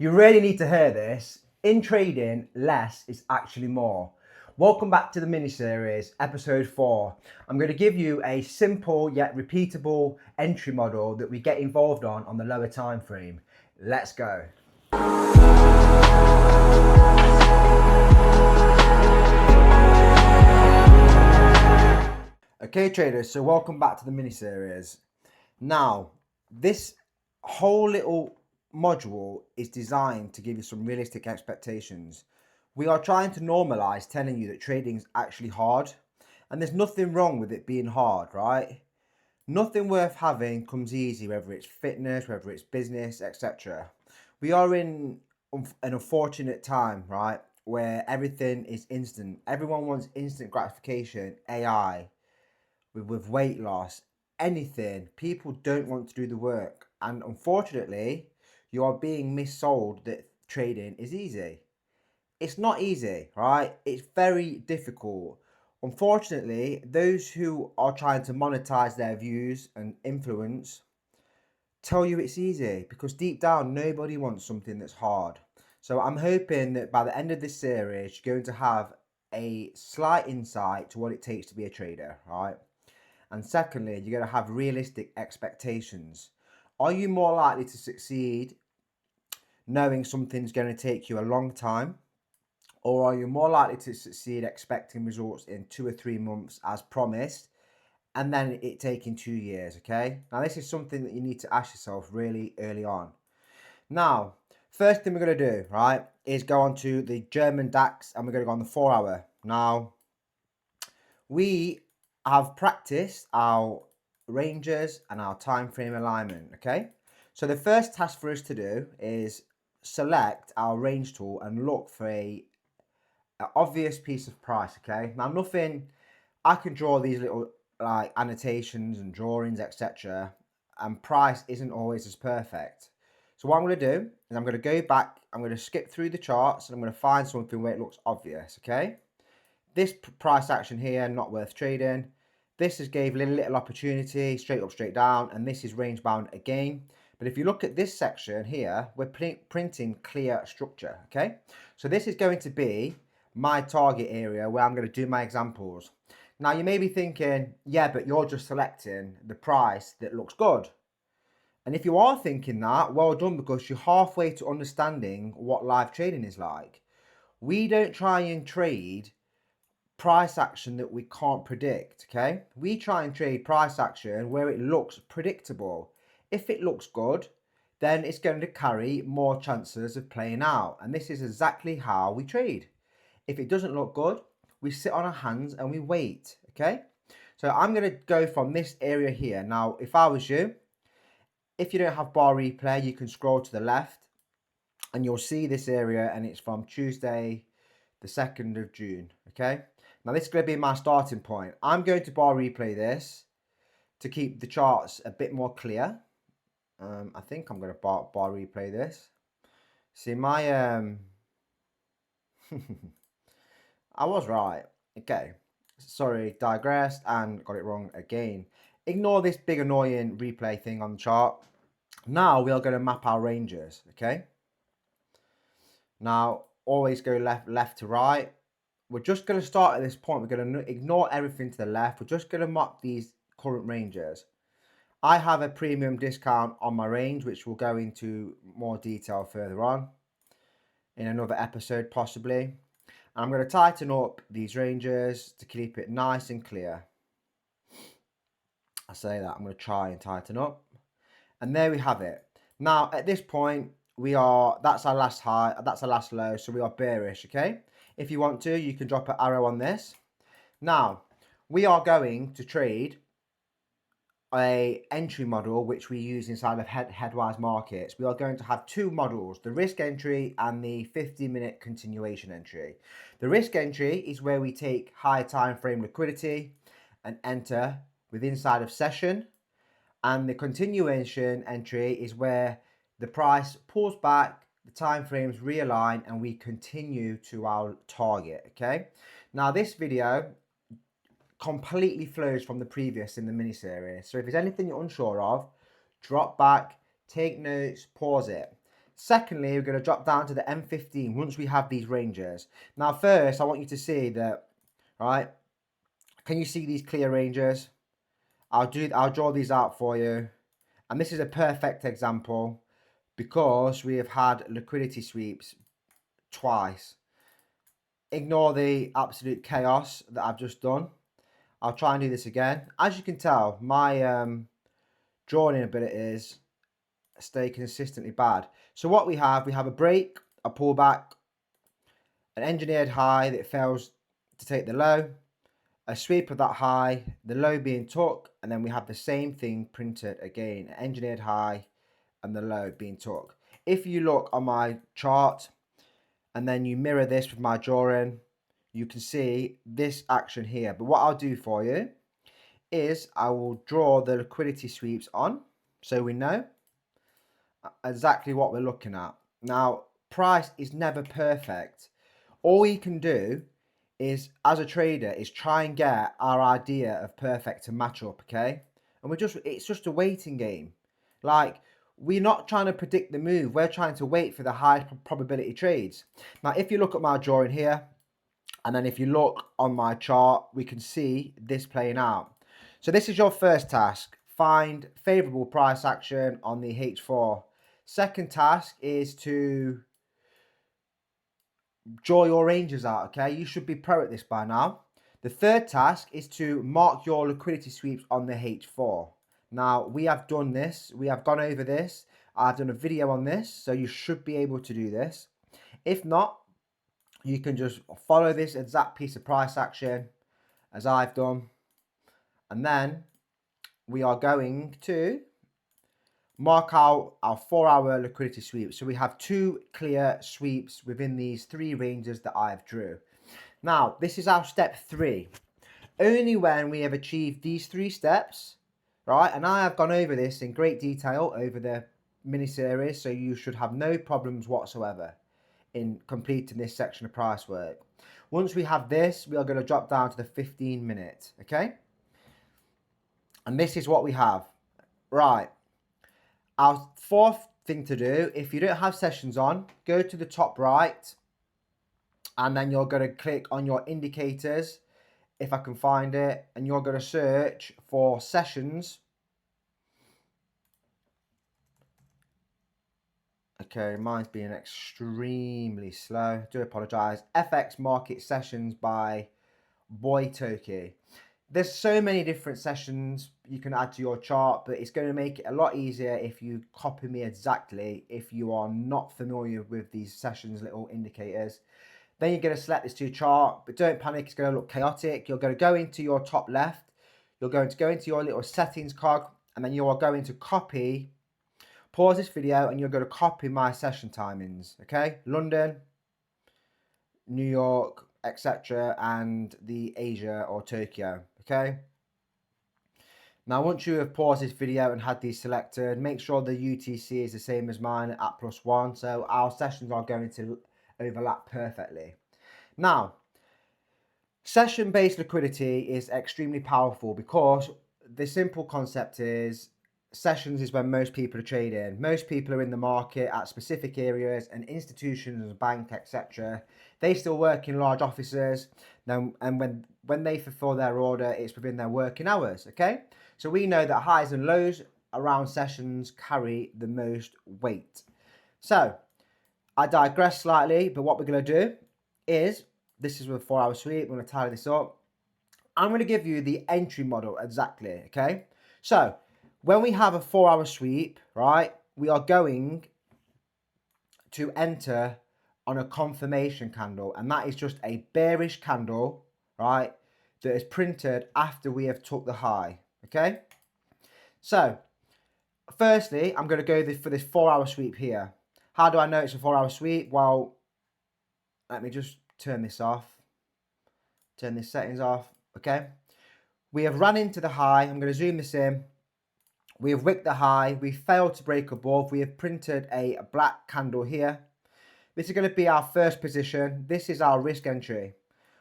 You really need to hear this. In trading, less is actually more. Welcome back to the mini-series, episode 4. I'm going to give you a simple yet repeatable entry model that we get involved on the lower time frame. Let's go. Okay traders, so welcome back to the mini-series. Now, this whole little module is designed to give you some realistic expectations. We are trying to normalize telling you that trading is actually hard, and there's nothing wrong with it being hard, right? Nothing worth having comes easy, whether it's fitness, whether it's business, etc. We are in an unfortunate time, right, where everything is instant. Everyone wants instant gratification, AI, with weight loss, anything. People don't want to do the work, and unfortunately you are being missold that trading is easy. It's not easy, right? It's very difficult. Unfortunately, those who are trying to monetize their views and influence tell you it's easy, because deep down nobody wants something that's hard. So I'm hoping that by the end of this series you're going to have a slight insight to what it takes to be a trader, right? And secondly, you're going to have realistic expectations. Are you more likely to succeed knowing something's going to take you a long time? Or are you more likely to succeed expecting results in 2 or 3 months as promised, and then it taking 2 years, okay? Now, this is something that you need to ask yourself really early on. Now, first thing we're going to do, right, is go on to the German DAX, and we're going to go on the 4 hour. Now, we have practiced our ranges and our time frame alignment, okay? So the first task for us to do is select our range tool and look for an obvious piece of price, okay? Now, nothing, I can draw these little like annotations and drawings, etc., and price isn't always as perfect. So what I'm going to do is I'm going to go back, I'm going to skip through the charts, and I'm going to find something where it looks obvious, okay? This price action here, not worth trading. This has gave little opportunity, straight up, straight down, and this is range bound again. But if you look at this section here, we're printing clear structure, okay? So this is going to be my target area where I'm going to do my examples. Now you may be thinking, yeah, but you're just selecting the price that looks good. And if you are thinking that, well done, because you're halfway to understanding what live trading is like. We don't try and trade price action that we can't predict, okay? We try and trade price action where it looks predictable. If it looks good, then it's going to carry more chances of playing out. And this is exactly how we trade. If it doesn't look good, we sit on our hands and we wait, okay? So I'm going to go from this area here. Now, if I was you, if you don't have bar replay, you can scroll to the left and you'll see this area, and it's from Tuesday, the 2nd of June, okay? Now this is going to be my starting point. I'm going to bar replay this to keep the charts a bit more clear. I think I'm going to bar replay this. See my I was right. Okay. Sorry, digressed and got it wrong again. Ignore this big annoying replay thing on the chart. Now we are going to map our ranges, okay? Now always go left to right. We're just going to start at this point. We're going to ignore everything to the left. We're just going to map these current ranges. I have a premium discount on my range, which we'll go into more detail further on in another episode possibly. And I'm going to tighten up these ranges to keep it nice and clear. I say that, I'm going to try and tighten up. And there we have it. Now at this point, that's our last high, that's our last low, so we are bearish, okay? If you want to, you can drop an arrow on this. Now, we are going to trade a entry model which we use inside of Headwize Markets. We are going to have 2 models, the risk entry and the 50-minute continuation entry. The risk entry is where we take high time frame liquidity and enter with inside of session. And the continuation entry is where the price pulls back, the time frames realign, and we continue to our target, okay? Now this video completely flows from the previous in the mini series. So if there's anything you're unsure of, drop back, take notes, pause it. Secondly, we're going to drop down to the M15 once we have these ranges. Now, first, I want you to see that, right? Can you see these clear ranges? I'll draw these out for you. And this is a perfect example because we have had liquidity sweeps twice. Ignore the absolute chaos that I've just done. I'll try and do this again. As you can tell, my drawing abilities stay consistently bad. So what we have a break, a pullback, an engineered high that fails to take the low, a sweep of that high, the low being took, and then we have the same thing printed again, an engineered high and the low being took. If you look on my chart and then you mirror this with my drawing, you can see this action here. But what I'll do for you is I will draw the liquidity sweeps on so we know exactly what we're looking at. Now, price is never perfect. All you can do is, as a trader, is try and get our idea of perfect to match up, okay? And it's just a waiting game. Like, we're not trying to predict the move. We're trying to wait for the high probability trades. Now, if you look at my drawing here, and then if you look on my chart, we can see this playing out. So this is your first task. Find favorable price action on the H4. Second task is to draw your ranges out, okay? You should be pro at this by now. The third task is to mark your liquidity sweeps on the H4. Now, we have done this. We have gone over this. I've done a video on this, so you should be able to do this. If not, you can just follow this exact piece of price action as I've done. And then we are going to mark out our 4-hour liquidity sweep. So we have 2 clear sweeps within these 3 ranges that I've drew. Now, this is our step 3. Only when we have achieved these 3 steps, right? And I have gone over this in great detail over the mini-series, so you should have no problems whatsoever in completing this section of price work. Once we have this, we are going to drop down to the 15 minute, okay? And this is what we have. Right. Our fourth thing to do, if you don't have sessions on, go to the top right, and then you're going to click on your indicators, if I can find it, and you're going to search for sessions. Okay, mine's being extremely slow. Do apologise. FX Market Sessions by Boy Toki. There's so many different sessions you can add to your chart, but it's going to make it a lot easier if you copy me exactly if you are not familiar with these sessions little indicators. Then you're going to select this to your chart, but don't panic, it's going to look chaotic. You're going to go into your top left. You're going to go into your little settings cog, and then you are going to copy. Pause this video and you're going to copy my session timings, okay? London, New York, etc. and the Asia or Tokyo, okay? Now, once you have paused this video and had these selected, make sure the UTC is the same as mine at +1, so our sessions are going to overlap perfectly. Now, session-based liquidity is extremely powerful because the simple concept is sessions is when most people are trading. Most people are in the market at specific areas, and institutions, bank, etc. They still work in large offices. Then, and when they fulfill their order, it's within their working hours. Okay, so we know that highs and lows around sessions carry the most weight. So I digress slightly, but what we're going to do is this is with a 4-hour sweep. We're going to tidy this up. I'm going to give you the entry model exactly. Okay, so when we have a 4-hour sweep, right, we are going to enter on a confirmation candle, and that is just a bearish candle, right, that is printed after we have took the high, okay? So, firstly, I'm going to go for this 4-hour sweep here. How do I know it's a 4-hour sweep? Well, let me just turn this off, turn this settings off, okay? We have run into the high. I'm going to zoom this in. We have wicked the high, we failed to break above, we have printed a black candle here. This is going to be our first position. This is our risk entry.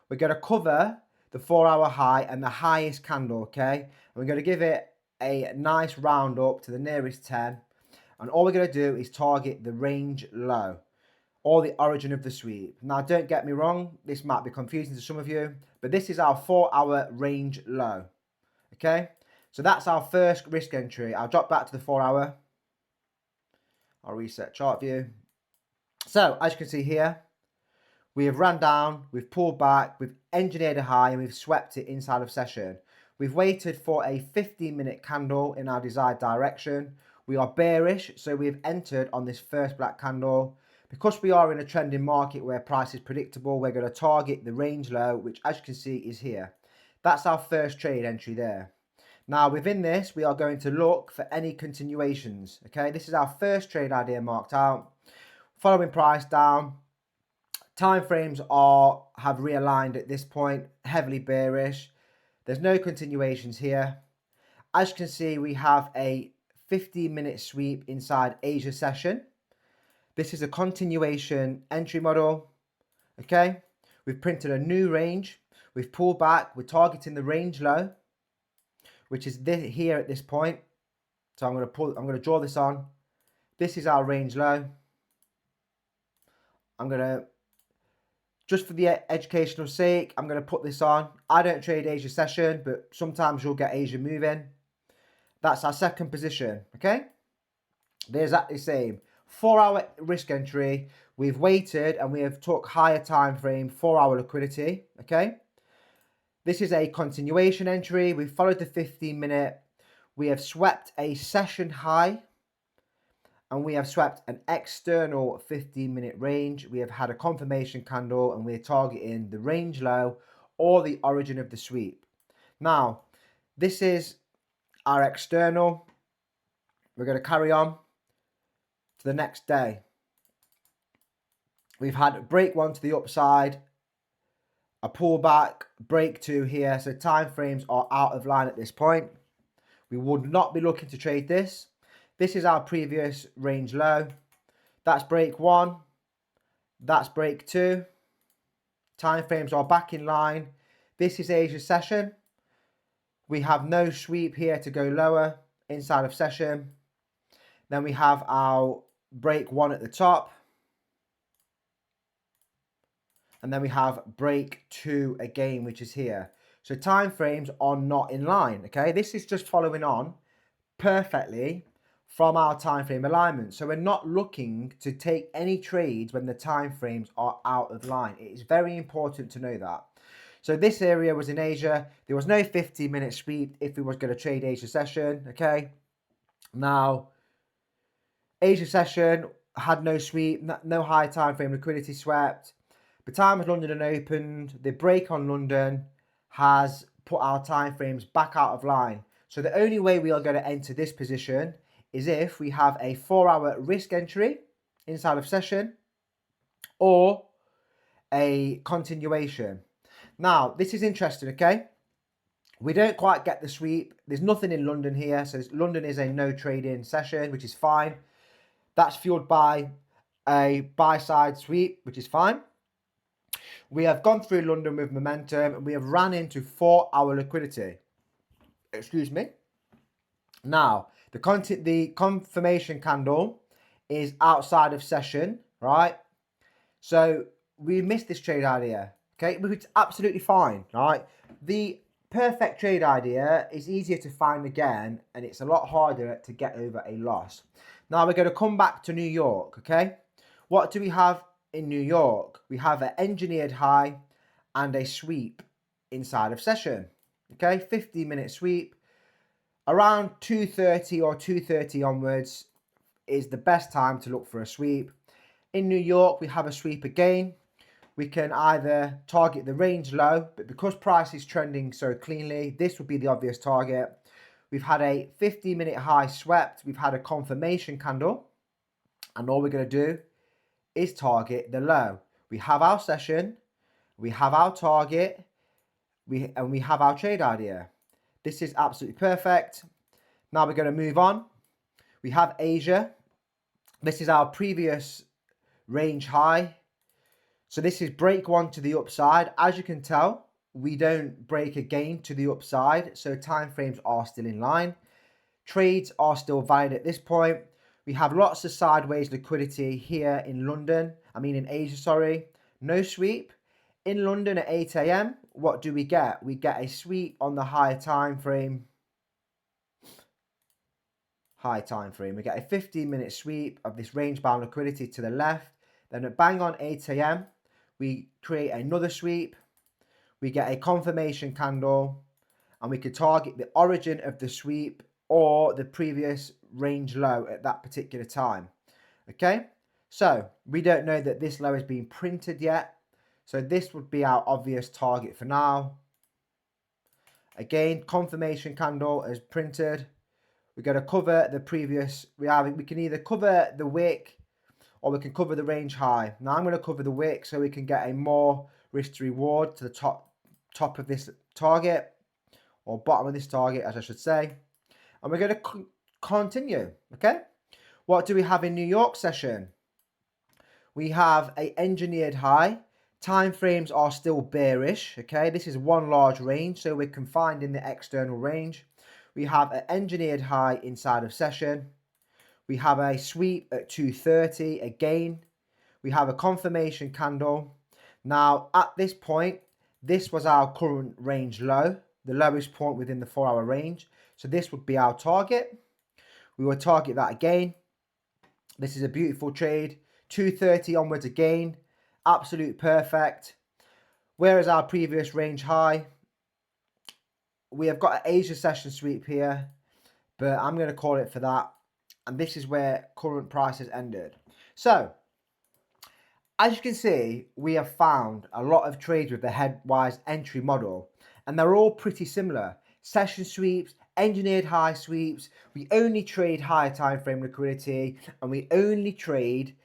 We're going to cover the 4-hour high and the highest candle, okay? And we're going to give it a nice round up to the nearest 10. And all we're going to do is target the range low or the origin of the sweep. Now, don't get me wrong, this might be confusing to some of you, but this is our 4-hour range low. Okay, so that's our first risk entry. I'll drop back to the 4-hour. I'll reset chart view. So as you can see here, we have ran down, we've pulled back, we've engineered a high, and we've swept it inside of session. We've waited for a 15-minute candle in our desired direction. We are bearish, so we've entered on this first black candle. Because we are in a trending market where price is predictable, we're going to target the range low, which as you can see is here. That's our first trade entry there. Now within this, we are going to look for any continuations. Okay, this is our first trade idea marked out. Following price down. Time frames have realigned at this point, heavily bearish. There's no continuations here. As you can see, we have a 15-minute sweep inside Asia session. This is a continuation entry model. Okay, we've printed a new range. We've pulled back. We're targeting the range low, which is this here at this point. So I'm going to draw this on. This is our range low. Just for the educational sake, I'm going to put this on. I don't trade Asia session, but sometimes you'll get Asia moving. That's our second position, okay? They're exactly the same. 4-hour risk entry. We've waited and we have took higher time frame, 4-hour liquidity, okay? This is a continuation entry. We've followed the 15-minute. We have swept a session high. And we have swept an external 15-minute range. We have had a confirmation candle and we're targeting the range low or the origin of the sweep. Now, this is our external. We're going to carry on to the next day. We've had break 1 to the upside, a pullback, break 2 here. So time frames are out of line at this point. We would not be looking to trade this. This is our previous range low. That's break 1. That's break 2. Time frames are back in line. This is Asia session. We have no sweep here to go lower inside of session. Then we have our break 1 at the top. And then we have break 2 again, which is here. So time frames are not in line. Okay, this is just following on perfectly from our time frame alignment. So we're not looking to take any trades when the time frames are out of line. It is very important to know that. So this area was in Asia. There was no 15-minute sweep if we was going to trade Asia session. Okay. Now, Asia session had no sweep, no high time frame liquidity swept. The time as London opened, the break on London has put our time frames back out of line. So the only way we are going to enter this position is if we have a 4-hour risk entry inside of session or a continuation. Now, this is interesting, okay? We don't quite get the sweep. There's nothing in London here. So London is a no trading session, which is fine. That's fueled by a buy side sweep, which is fine. We have gone through London with momentum and we have ran into 4-hour liquidity. Excuse me. Now, the confirmation candle is outside of session, right? So we missed this trade idea, okay? But it's absolutely fine, right? The perfect trade idea is easier to find again, and it's a lot harder to get over a loss. Now we're going to come back to New York, okay? What do we have in New York? We have an engineered high and a sweep inside of session, okay? 15-minute sweep. Around 2:30 or 2:30 onwards is the best time to look for a sweep. In New York, we have a sweep again. We can either target the range low, but because price is trending so cleanly, this would be the obvious target. We've had a 15-minute high swept. We've had a confirmation candle. And all we're going to do is target the low. We have our session. We have our target. And we have our trade idea. This is absolutely perfect. Now we're going to move on. We have Asia. This is our previous range high. So this is break 1 to the upside. As you can tell, we don't break again to the upside. So time frames are still in line. Trades are still valid at this point. We have lots of sideways liquidity here in in Asia, sorry. No sweep. In London at 8 a.m., what do we get? We get a sweep on the higher time frame. We get a 15-minute sweep of this range-bound liquidity to the left. Then at bang on 8 a.m., we create another sweep. We get a confirmation candle, and we could target the origin of the sweep or the previous range low at that particular time. Okay, so we don't know that this low has been printed yet. So this would be our obvious target for now. Again, confirmation candle is printed. We're going to cover the previous, we can either cover the wick or we can cover the range high. Now I'm going to cover the wick so we can get a more risk to reward to the top of this target, or bottom of this target, as I should say. And we're going to continue, okay? What do we have in New York session? We have an engineered high. Time frames are still bearish, okay? This is one large range, so we're confined in the external range. We have an engineered high inside of session. We have a sweep at 2:30 again. We have a confirmation candle. Now, at this point, this was our current range low, the lowest point within the 4-hour range. So this would be our target. We will target that again. This is a beautiful trade. 2:30 onwards again. Absolute perfect. Where is our previous range high? We have got an Asia session sweep here, but I'm going to call it for that. And this is where current price has ended. So, as you can see, we have found a lot of trades with the Headwize entry model, and they're all pretty similar. Session sweeps, engineered high sweeps. We only trade higher time frame liquidity, and we only trade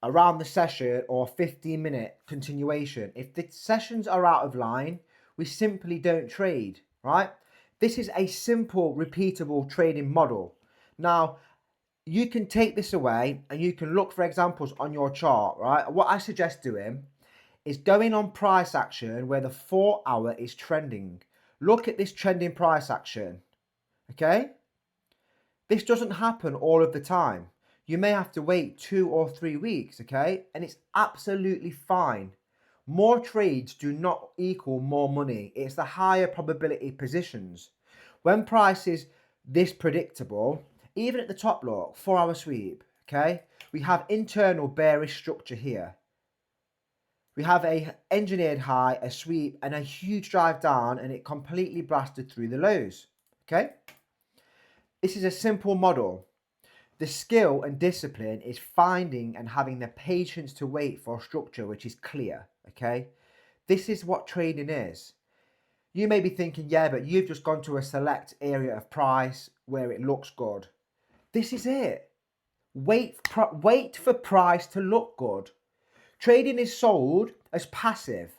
around the session or 15-minute continuation. If the sessions are out of line, we simply don't trade, right? This is a simple, repeatable trading model. Now, you can take this away and you can look for examples on your chart, right? What I suggest doing is going on price action where the 4-hour is trending. Look at this trending price action, okay? This doesn't happen all of the time. You may have to wait 2 or 3 weeks, okay? And it's absolutely fine. More trades do not equal more money. It's the higher probability positions. When price is this predictable, even at the top look, 4-hour sweep, okay? We have internal bearish structure here. We have a engineered high, a sweep, and a huge drive down, and it completely blasted through the lows, okay? This is a simple model. The skill and discipline is finding and having the patience to wait for a structure which is clear, okay? This is what trading is. You may be thinking, yeah, but you've just gone to a select area of price where it looks good. This is it. Wait for price to look good. Trading is sold as passive.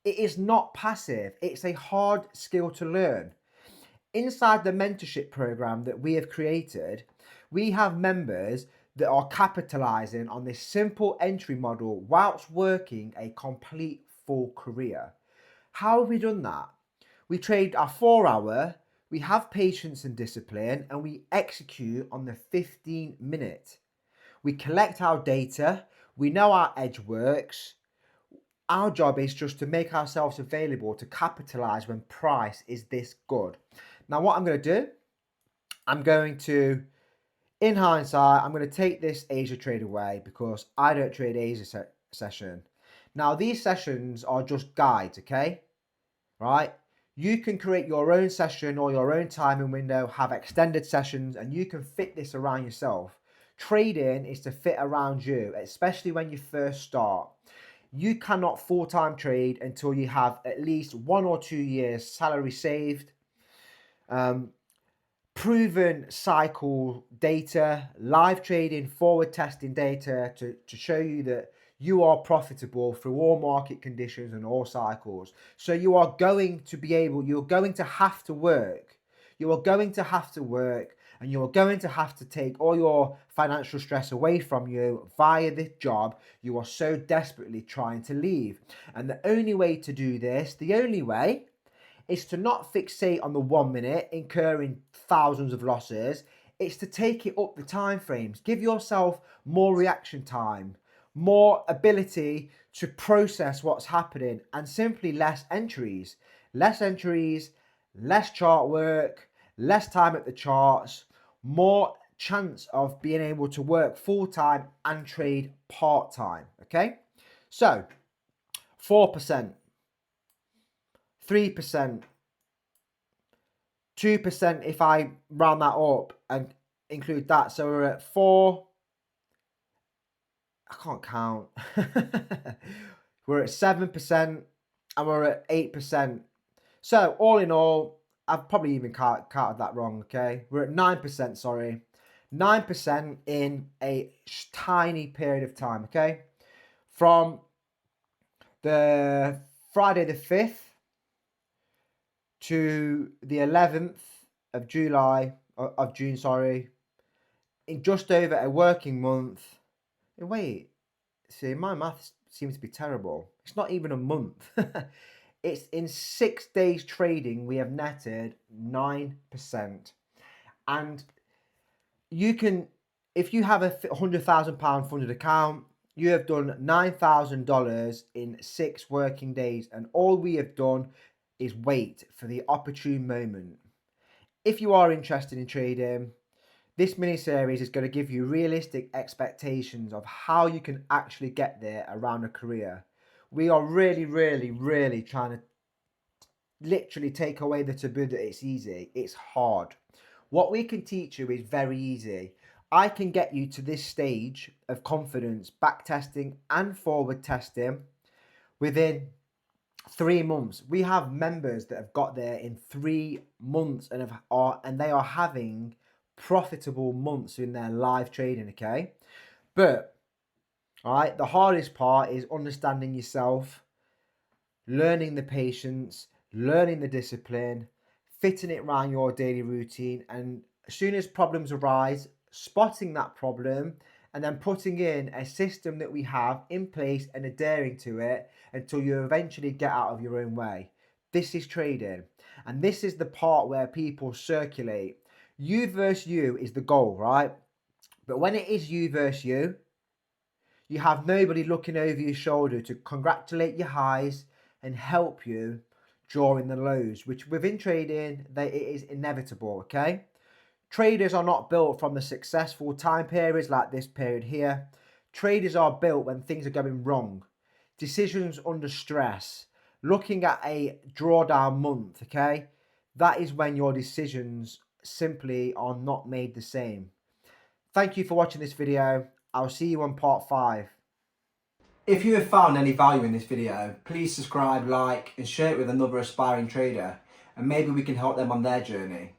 It is not passive. It's a hard skill to learn. Inside the mentorship program that we have created, we have members that are capitalizing on this simple entry model whilst working a complete full career. How have we done that? We trade our 4-hour, we have patience and discipline, and we execute on the 15-minute. We collect our data, we know our edge works. Our job is just to make ourselves available to capitalize when price is this good. Now what I'm going to do, in hindsight, I'm going to take this Asia trade away because I don't trade Asia session. Now these sessions are just guides, okay? Right? You can create your own session or your own timing window, have extended sessions, and you can fit this around yourself. Trading is to fit around you, especially when you first start. You cannot full-time trade until you have at least 1 or 2 years salary saved, proven cycle data, live trading, forward testing data to show you that you are profitable through all market conditions and all cycles. So you're going to have to work. You are going to have to work, and you're going to have to take all your financial stress away from you via this job you are so desperately trying to leave. And the only way to do this, is to not fixate on the 1 minute, incurring thousands of losses. It's to take it up the time frames. Give yourself more reaction time, more ability to process what's happening, and simply less entries. Less entries, less chart work, less time at the charts, more chance of being able to work full-time and trade part-time, okay? So 4%, 3%, 2% if I round that up and include that. So we're at 4, I can't count. We're at 7% and we're at 8%. So all in all, I've probably even counted that wrong, okay? We're at 9%, sorry. 9% in a tiny period of time, okay? From the Friday the 5th to the 11th of June, sorry, in just over a working month. Wait, see, my maths seems to be terrible. It's not even a month. It's in 6 days trading, we have netted 9%. And you can, if you have a £100,000 funded account, you have done $9,000 in 6 working days. And all we have done is wait for the opportune moment. If you are interested in trading, this mini-series is going to give you realistic expectations of how you can actually get there around a career. We are really trying to literally take away the taboo that it's easy. It's hard. What we can teach you is very easy. I can get you to this stage of confidence, back testing and forward testing within 3 months. We have members that have got there in 3 months and they are having profitable months in their live trading, okay? But all right, the hardest part is understanding yourself, learning the patience, learning the discipline, fitting it around your daily routine, and as soon as problems arise, spotting that problem and then putting in a system that we have in place and adhering to it until you eventually get out of your own way. This is trading, and this is the part where people circulate. You versus you is the goal, right? But when it is you versus you have nobody looking over your shoulder to congratulate your highs and help you during the lows, which within trading, it is inevitable, okay? Traders are not built from the successful time periods like this period here. Traders are built when things are going wrong. Decisions under stress. Looking at a drawdown month, okay? That is when your decisions simply are not made the same. Thank you for watching this video. I'll see you on part 5. If you have found any value in this video, please subscribe, like and share it with another aspiring trader, and maybe we can help them on their journey.